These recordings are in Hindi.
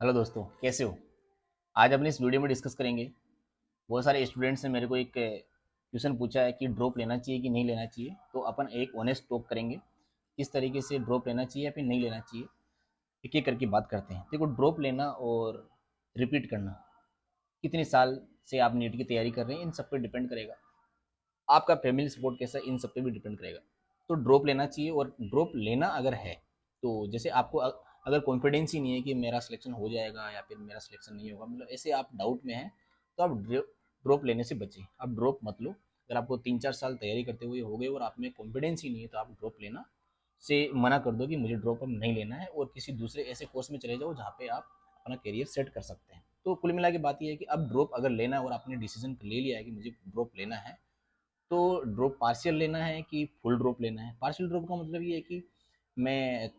हेलो दोस्तों, कैसे हो। आज अपने इस वीडियो में डिस्कस करेंगे। बहुत सारे स्टूडेंट्स ने मेरे को एक क्वेश्चन पूछा है कि ड्रॉप लेना चाहिए कि नहीं लेना चाहिए। तो अपन एक ऑनेस्ट टॉक करेंगे, किस तरीके से ड्रॉप लेना चाहिए या फिर नहीं लेना चाहिए। एक एक करके बात करते हैं। देखो, ड्रॉप लेना और रिपीट करना, कितने साल से आप नीट की तैयारी कर रहे हैं, इन सब पे डिपेंड करेगा। आपका फैमिली सपोर्ट कैसा है, इन सब पे भी डिपेंड करेगा। तो ड्रॉप लेना चाहिए, और ड्रॉप लेना अगर है तो जैसे आपको अगर कॉन्फिडेंस ही नहीं है कि मेरा सिलेक्शन हो जाएगा या फिर मेरा सिलेक्शन नहीं होगा, मतलब ऐसे आप डाउट में हैं, तो आप ड्रॉप लेने से बचें। आप ड्रॉप मत लो। अगर आपको 3-4 साल तैयारी करते हुए हो गए और आप में कॉन्फिडेंस ही नहीं है, तो आप ड्रॉप लेना से मना कर दो कि मुझे ड्रॉप अब नहीं लेना है, और किसी दूसरे ऐसे कोर्स में चले जाओ जहाँ पे आप अपना करियर सेट कर सकते हैं। तो कुल मिला के बात ये है कि अब ड्रॉप अगर लेना है और आपने डिसीजन ले लिया है कि मुझे ड्रॉप लेना है, तो ड्रॉप पार्शियल लेना है कि फुल ड्रॉप लेना है। पार्शियल ड्रॉप का मतलब ये है कि मैं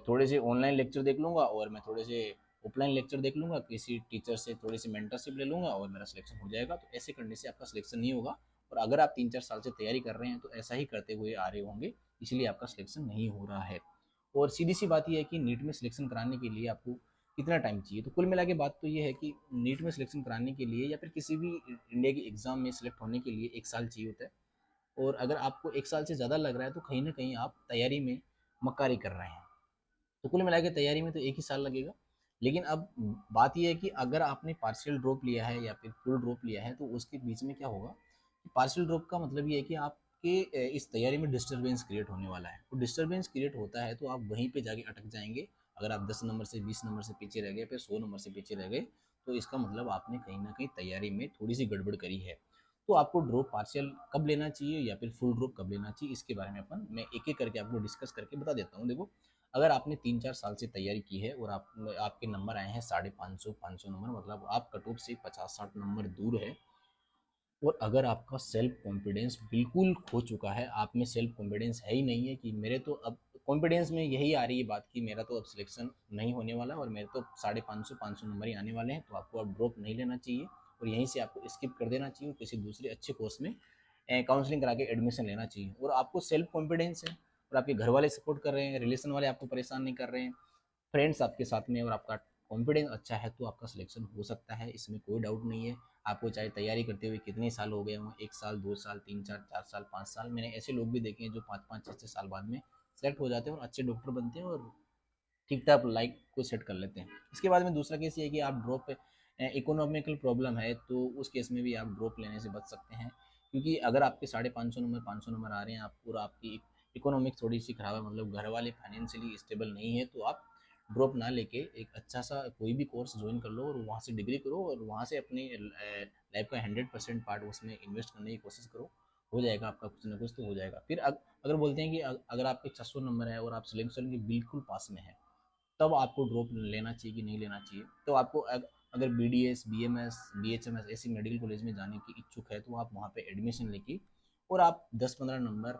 थोड़े से ऑनलाइन लेक्चर देख लूँगा और मैं थोड़े से ऑफलाइन लेक्चर देख लूँगा, किसी टीचर से थोड़ी सी मेंटरशिप ले लूँगा और मेरा सिलेक्शन हो जाएगा। तो ऐसे करने से आपका सिलेक्शन नहीं होगा। और अगर आप 3-4 साल से तैयारी कर रहे हैं तो ऐसा ही करते हुए आ रहे होंगे, इसलिए आपका सिलेक्शन नहीं हो रहा है। और सीधी सी बात यह है कि नीट में सिलेक्शन कराने के लिए आपको कितना टाइम चाहिए। तो कुल मिला के बात तो ये है कि नीट में सिलेक्शन कराने के लिए या फिर किसी भी इंडिया के एग्ज़ाम में सिलेक्ट होने के लिए 1 साल चाहिए होता है। और अगर आपको 1 साल से ज़्यादा लग रहा है तो कहीं ना कहीं आप तैयारी में मक्कारी कर रहे हैं। तो कुल मिला के तैयारी में तो 1 ही साल लगेगा। लेकिन अब बात यह है कि अगर आपने पार्शियल ड्रॉप लिया है या फिर फुल ड्रॉप लिया है, तो उसके बीच में क्या होगा। पार्शियल ड्रॉप का मतलब ये है कि आपके इस तैयारी में डिस्टर्बेंस क्रिएट होने वाला है। तो डिस्टर्बेंस क्रिएट होता है तो आप वहीं पे जाके अटक जाएंगे। अगर आप 10 नंबर से 20 नंबर से पीछे रह गए, फिर 100 नंबर से पीछे रह गए, तो इसका मतलब आपने कहीं ना कहीं तैयारी में थोड़ी सी गड़बड़ करी है। तो आपको ड्रॉप पार्शियल कब लेना चाहिए या फिर फुल ड्रॉप कब लेना चाहिए, इसके बारे में मैं एक एक करके आपको डिस्कस करके बता देता हूँ। देखो, अगर आपने 3-4 साल से तैयारी की है और आपके नंबर आए हैं 550-500 नंबर, मतलब आप कट ऑफ से 50-60 नंबर दूर है, और अगर आपका सेल्फ कॉन्फिडेंस बिल्कुल खो चुका है, आप में सेल्फ कॉन्फिडेंस है ही नहीं है कि मेरे तो अब कॉन्फिडेंस में यही आ रही है बात कि मेरा तो अब सिलेक्शन नहीं होने वाला और मेरे तो 550-500 नंबर ही आने वाले हैं, तो आपको अब ड्रॉप नहीं लेना चाहिए और यहीं से आपको स्किप कर देना चाहिए और किसी दूसरे अच्छे कोर्स में काउंसलिंग करा के एडमिशन लेना चाहिए। और आपको सेल्फ कॉन्फिडेंस है और आपके घर वाले सपोर्ट कर रहे हैं, रिलेशन वाले आपको परेशान नहीं कर रहे हैं, फ्रेंड्स आपके साथ में, और आपका कॉन्फिडेंस अच्छा है, तो आपका सिलेक्शन हो सकता है, इसमें कोई डाउट नहीं है। आपको चाहे तैयारी करते हुए कितने साल हो गए हों, 1 साल, 2 साल, 3-4 4 साल, 5 साल, मैंने ऐसे लोग भी देखे हैं जो 5-5 6-6 साल बाद में सेलेक्ट हो जाते हैं और अच्छे डॉक्टर बनते हैं और ठीक ठाक लाइफ को सेट कर लेते हैं। इसके बाद में दूसरा केस ये है कि आप ड्रॉप इकोनॉमिकल प्रॉब्लम है, तो उस केस में भी आप ड्रॉप लेने से बच सकते हैं। क्योंकि अगर आपके 550 नंबर 500 नंबर आ रहे हैं, आप पूरा आपकी इकोनॉमिक थोड़ी सी खराब है, मतलब घर वाले फाइनेंशियली स्टेबल नहीं है, तो आप ड्रॉप ना लेके एक अच्छा सा कोई भी कोर्स ज्वाइन कर लो और वहाँ से डिग्री करो और वहाँ से अपनी लाइफ का 100% पार्ट उसमें इन्वेस्ट करने की कोशिश करो। हो जाएगा आपका, कुछ ना कुछ तो हो जाएगा। फिर अगर बोलते हैं कि अगर आपके 600 नंबर है और आप सिलेक्शन के बिल्कुल पास में है, तब आपको ड्रॉप लेना चाहिए कि नहीं लेना चाहिए। तो आपको अगर BDS, BMS, BHMS ऐसी मेडिकल कॉलेज में जाने की इच्छुक है, तो आप वहाँ पे एडमिशन लेके और आप 10-15 नंबर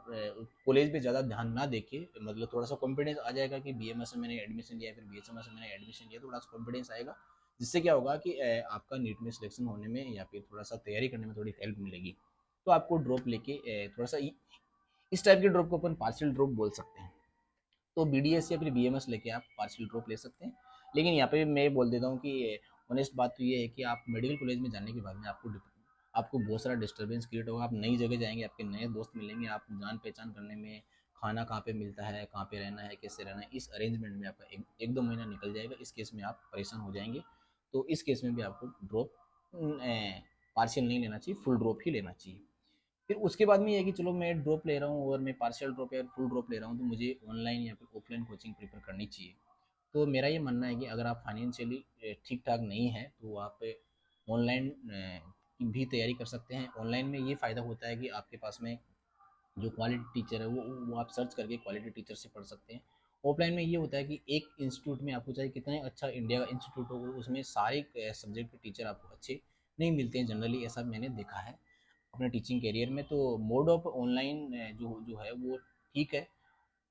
कॉलेज पे ज़्यादा ध्यान ना देके, मतलब थोड़ा सा कॉन्फिडेंस आ जाएगा कि BMS में मैंने एडमिशन लिया, फिर BHMS में मैंने एडमिशन लिया, थोड़ा सा कॉन्फिडेंस आएगा। जिससे क्या होगा कि आपका नीट में सिलेक्शन होने में या फिर थोड़ा सा तैयारी करने में थोड़ी हेल्प मिलेगी। तो आपको ड्रॉप लेके थोड़ा सा इस टाइप के ड्रॉप को अपन पार्शियल ड्रॉप बोल सकते हैं। तो BDS या फिर BMS लेके आप पार्शियल ड्रॉप ले सकते हैं। लेकिन यहाँ पे मैं बोल देता हूँ कि ऑनेस्ट बात तो ये है कि आप मेडिकल कॉलेज में जाने के बाद में आपको बहुत सारा डिस्टर्बेंस क्रिएट होगा। आप नई जगह जाएंगे, आपके नए दोस्त मिलेंगे, आप जान पहचान करने में, खाना कहाँ पे मिलता है, कहाँ पे रहना है, कैसे रहना है, इस अरेंजमेंट में आपका एक दो महीना निकल जाएगा। इस केस में आप परेशान हो जाएंगे। तो इस केस में भी आपको ड्रॉप पार्शियल नहीं लेना चाहिए, फुल ड्रॉप ही लेना चाहिए। फिर उसके बाद में ये है कि चलो मैं ड्रॉप ले रहा हूँ और मैं पार्शियल ड्रॉप या फुल ड्रॉप ले रहा हूँ, तो मुझे ऑनलाइन या फिर ऑफलाइन कोचिंग प्रीफर करनी चाहिए। तो मेरा ये मानना है कि अगर आप फाइनेंशियली ठीक ठाक नहीं है, तो आप ऑनलाइन भी तैयारी कर सकते हैं। ऑनलाइन में ये फ़ायदा होता है कि आपके पास में जो क्वालिटी टीचर है वो आप सर्च करके क्वालिटी टीचर से पढ़ सकते हैं। ऑफलाइन में ये होता है कि एक इंस्टीट्यूट में आपको चाहे कितना अच्छा इंडिया का इंस्टीट्यूट हो, उसमें सारे सब्जेक्ट के टीचर आपको अच्छे नहीं मिलते हैं जनरली, ऐसा मैंने देखा है अपने टीचिंग करियर में। तो मोड ऑफ ऑनलाइन जो जो है वो ठीक है।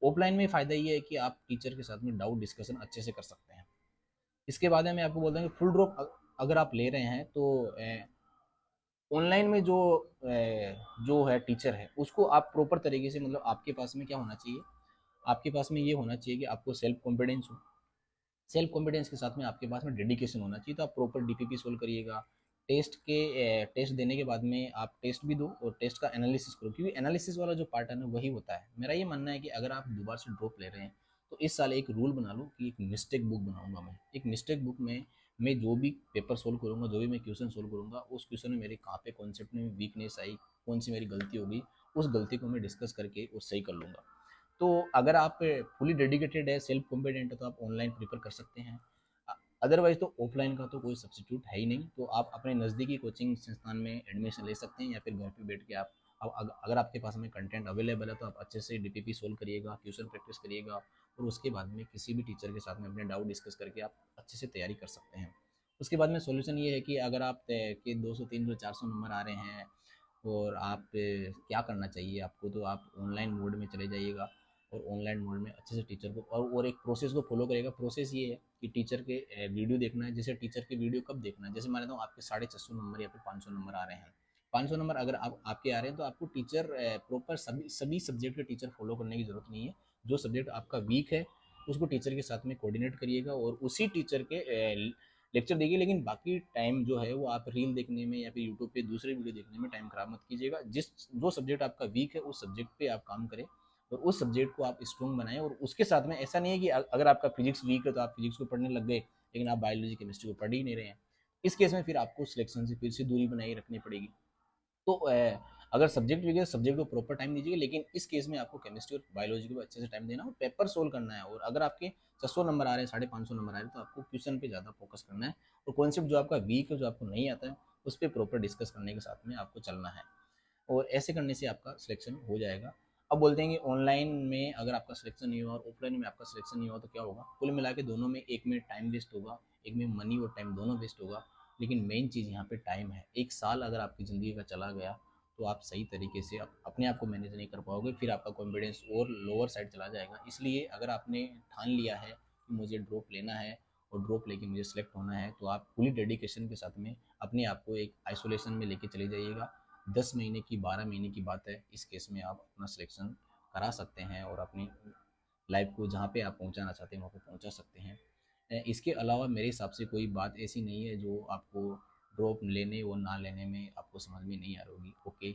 ऑफलाइन में फ़ायदा ये है कि आप टीचर के साथ में डाउट डिस्कशन अच्छे से कर सकते हैं। इसके बाद में मैं आपको बोलता हूँ कि फुल ड्रॉप अगर आप ले रहे हैं, तो ऑनलाइन में जो है टीचर है, उसको आप प्रॉपर तरीके से, मतलब आपके पास में क्या होना चाहिए, आपके पास में ये होना चाहिए कि आपको सेल्फ कॉन्फिडेंस हो, सेल्फ कॉन्फिडेंस के साथ में आपके पास में डेडिकेशन होना चाहिए। तो आप प्रॉपर डीपीपी सोल्व करिएगा। टेस्ट देने के बाद में आप टेस्ट भी दो और टेस्ट का एनालिसिस करो, क्योंकि एनालिसिस वाला जो पार्ट है ना वही होता है। मेरा ये मानना है कि अगर आप दोबारा से ड्रॉप ले रहे हैं तो इस साल एक रूल बना लो कि एक मिस्टेक बुक बनाऊंगा मैं। एक मिस्टेक बुक में मैं जो भी पेपर सोल्व करूंगा, जो भी मैं क्वेश्चन सोल्व करूंगा, उस क्वेश्चन में मेरे कहाँ पे कॉन्सेप्ट में वीकनेस आई, कौन सी मेरी गलती हो गई, उस गलती को मैं डिस्कस करके वो सही कर लूँगा। तो अगर आप फुली डेडिकेटेड है, सेल्फ कॉन्फिडेंट है, तो आप ऑनलाइन प्रिपेयर कर सकते हैं। अदरवाइज तो ऑफलाइन का तो कोई सब्सिट्यूट है ही नहीं। तो आप अपने नज़दीकी कोचिंग संस्थान में एडमिशन ले सकते हैं, या फिर घर पे बैठ के आप अगर आपके पास में कंटेंट अवेलेबल है तो आप अच्छे से डीपीपी सोल्व करिएगा, ट्यूशन प्रैक्टिस करिएगा, और उसके बाद में किसी भी टीचर के साथ में अपने डाउट डिस्कस करके आप अच्छे से तैयारी कर सकते हैं। उसके बाद में सॉल्यूशन ये है कि अगर आप के 200 300 400 नंबर आ रहे हैं और आप क्या करना चाहिए आपको, तो आप ऑनलाइन मोड में चले जाइएगा और ऑनलाइन मोड में अच्छे से टीचर को और एक प्रोसेस को फॉलो करेगा। प्रोसेस ये है कि टीचर के वीडियो देखना है। जैसे टीचर के वीडियो कब देखना है, जैसे मान लेता हूँ आपके 650 नंबर या फिर 500 नंबर आ रहे हैं। 500 नंबर अगर आपके आ रहे हैं तो आपको टीचर प्रॉपर सभी सभी सब्जेक्ट के टीचर फॉलो करने की जरूरत नहीं है। जो सब्जेक्ट आपका वीक है उसको टीचर के साथ में कोऑर्डिनेट करिएगा और उसी टीचर के लेक्चर देखिए। लेकिन बाकी टाइम जो है वो आप रील देखने में या फिर यूट्यूब पे दूसरे वीडियो देखने में टाइम खराब मत कीजिएगा। जो सब्जेक्ट आपका वीक है उस सब्जेक्ट पे आप काम करें और उस सब्जेक्ट को आप स्ट्रॉन्ग बनाएं। और उसके साथ में ऐसा नहीं है कि अगर आपका फिजिक्स वीक है तो आप फिजिक्स को पढ़ने लग गए लेकिन आप बायोलॉजी केमिस्ट्री को पढ़ ही नहीं रहे हैं। इस केस में फिर आपको सिलेक्शन से फिर से दूरी बनाई रखनी पड़ेगी। तो अगर सब्जेक्ट वीक है सब्जेक्ट को प्रॉपर टाइम दीजिएगा, लेकिन इस केस में आपको केमिस्ट्री और बायोलॉजी को अच्छे से टाइम देना और पेपर सोल्व करना है। और अगर आपके 600 नंबर आ रहे हैं, 550 नंबर आ रहे हैं, तो आपको क्वेश्चन पे ज़्यादा फोकस करना है और कॉन्सेप्ट जो आपका वीक है, जो आपको नहीं आता है, उस पर प्रॉपर डिस्कस करने के साथ में आपको चलना है। और ऐसे करने से आपका सिलेक्शन हो जाएगा। अब बोलते हैं कि ऑनलाइन में अगर आपका सिलेक्शन नहीं हुआ और ऑफलाइन में आपका सिलेक्शन नहीं हुआ तो क्या होगा। कुल मिला के दोनों में, एक में टाइम वेस्ट होगा, एक में मनी और टाइम दोनों वेस्ट होगा। लेकिन मेन चीज़ यहाँ पे टाइम है। एक साल अगर आपकी ज़िंदगी का चला गया तो आप सही तरीके से अपने आप को मैनेज नहीं कर पाओगे, फिर आपका कॉन्फिडेंस और लोअर साइड चला जाएगा। इसलिए अगर आपने ठान लिया है कि मुझे ड्रॉप लेना है और ड्रॉप लेके मुझे सेलेक्ट होना है, तो आप पूरी डेडिकेशन के साथ में अपने आप को एक आइसोलेशन में लेके चले जाइएगा। 10 महीने की 12 महीने की बात है, इस केस में आप अपना सिलेक्शन करा सकते हैं और अपनी लाइफ को जहाँ पे आप पहुँचाना चाहते हैं वहाँ पे पहुँचा सकते हैं। इसके अलावा मेरे हिसाब से कोई बात ऐसी नहीं है जो आपको ड्रॉप लेने और ना लेने में आपको समझ में नहीं आ रही होगी। ओके।